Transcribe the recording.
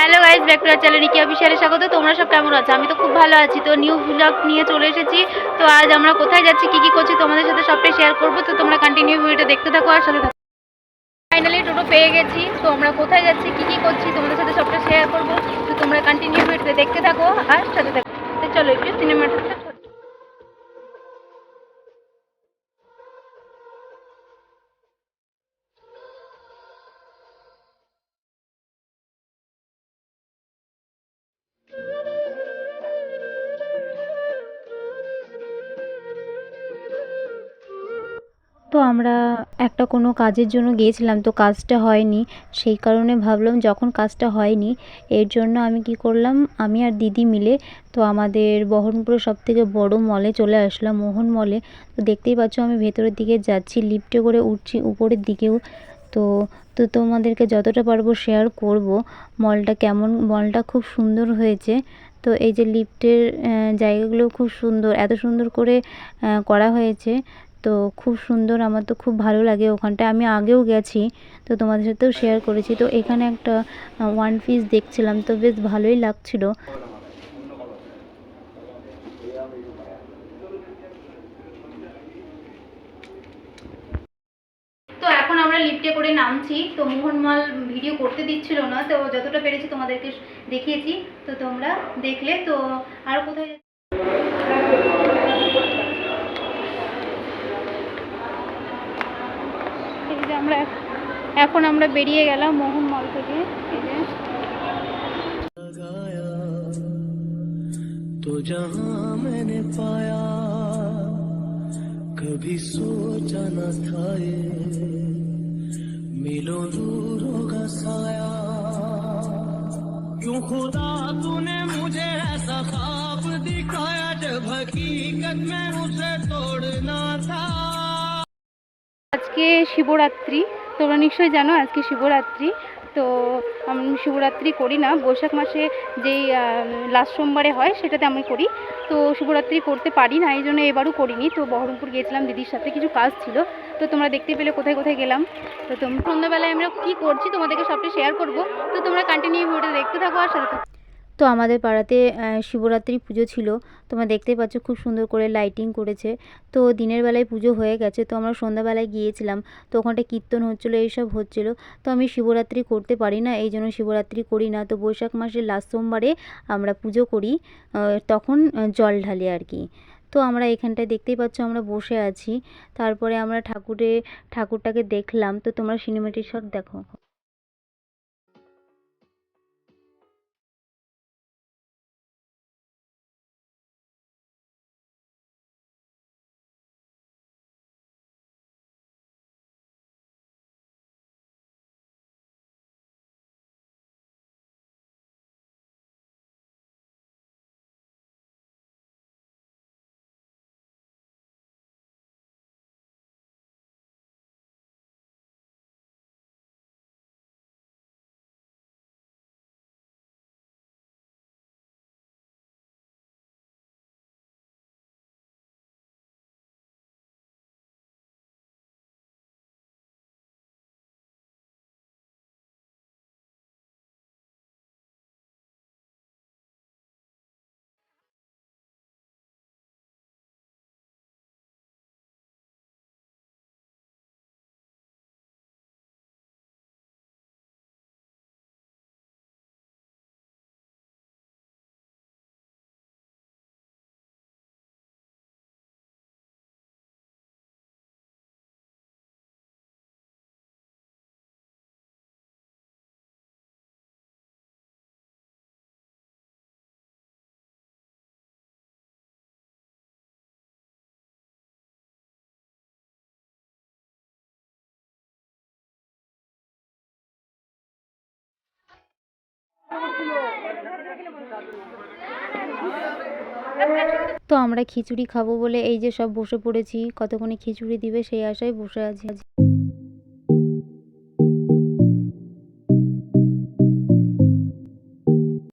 Hello guys, back to our channel Niki অফিসিয়ালে স্বাগত। তোমরা সব কেমন আছো? আমি তো খুব ভালো আছি। তো নিউ ব্লগ নিয়ে চলে এসেছি। তো আজ আমরা কোথায় যাচ্ছি, কি কি করছি তোমাদের সাথে সবটাই শেয়ার করবো। তো তোমরা কন্টিনিউ ভিডিওটা দেখতে থাকো আর সাথে থাকো। ফাইনালি টোটো পেয়ে গেছি। তো আমরা কোথায় যাচ্ছি, কি কি করছি তোমাদের সাথে সবটা শেয়ার করবো। তো তোমরা কন্টিনিউ ভিডিওটা দেখতে থাকো আর সাথে থাকো। তো চলো একটু সিনেমাটা। তো আমরা একটা কোনো কাজের জন্য গিয়েছিলাম, তো কাজটা হয়নি। সেই কারণে ভাবলাম যখন কাজটা হয়নি, এর জন্য আমি কি করলাম, আমি আর দিদি মিলে তো আমাদের বহরমপুরের সবথেকে বড় মলে চলে আসলাম, মোহন মলে। তো দেখতেই পাচ্ছ আমি ভেতরের দিকে যাচ্ছি, লিফটে করে উঠছি উপরের দিকেও। তো তো তোমাদেরকে যতটা পারবো শেয়ার করব মলটা কেমন। মলটা খুব সুন্দর হয়েছে। তো এই যে লিফটের জায়গাগুলো খুব সুন্দর, এত সুন্দর করে করা হয়েছে। তো খুব সুন্দর, আমার তো খুব ভালো লাগে ওখানটায়। আমি আগেও গেছি, তো তোমাদের সাথেও শেয়ার করেছি। তো এখানে একটা ওয়ান পিস দেখছিলাম, তো বেশ ভালোই লাগছিল। তো এখন আমরা লিফটে করে নামছি। তো মোহনমল ভিডিও করতে দিচ্ছিল না, তো যতটা পেরেছি তোমাদেরকে দেখিয়েছি। তো তোমরা দেখলে। তো আর কোথায় এই যে এখন আমরা বেরিয়ে গেলাম মোহন মল থেকে। এই যে তো जहां मैंने पाया कभी सोचा न था ये मिलो दूरों का साया क्यों खुदा तूने मुझे ऐसा ख्वाब दिखाया जब हकीकत में उसे तोड़ना था। আজকে শিবরাত্রি, তোমরা নিশ্চয়ই জানো আজকে শিবরাত্রি। তো আমি শিবরাত্রি করি না, বৈশাখ মাসে যেই লাস্ট সোমবারে হয় সেটাতে আমি করি। তো শিবরাত্রি করতে পারি না, এই জন্য এবারও করিনি। তো বহরমপুর গিয়েছিলাম দিদির সাথে, কিছু কাজ ছিল। তো তোমরা দেখতে পেলে কোথায় কোথায় গেলাম। তো তোমরা সন্ধ্যাবেলায় আমরা কী করছি তোমাদেরকে সবটা শেয়ার করবো। তো তোমরা কন্টিনিউ ভিডিওটা দেখতে থাকো আর সাথে থাকো। তো আমাদের পাড়াতে শিবরাত্রি পুজো ছিল। তোমরা দেখতেই পাচ্ছ খুব সুন্দর করে লাইটিং করেছে। তো দিনের বেলায় পুজো হয়ে গেছে, তো আমরা সন্ধ্যাবেলায় গিয়েছিলাম। তো ওখানটায় কীর্তন হচ্ছিলো, এইসব হচ্ছিলো। তো আমি শিবরাত্রি করতে পারি না, এই জন্য শিবরাত্রি করি না। তো বৈশাখ মাসের লাস্ট সোমবারে আমরা পুজো করি, তখন জল ঢালি আর কি। তো আমরা এখানটায় দেখতেই পাচ্ছ আমরা বসে আছি। তারপরে আমরা ঠাকুরটাকে দেখলাম। তো তোমরা সিনেমেটিক শট দেখো। তো আমরা খিচুড়ি খাবো বলে এই যে সব বসে পড়েছি, কতক্ষণে খিচুড়ি দিবে সেই আশায় বসে আছি।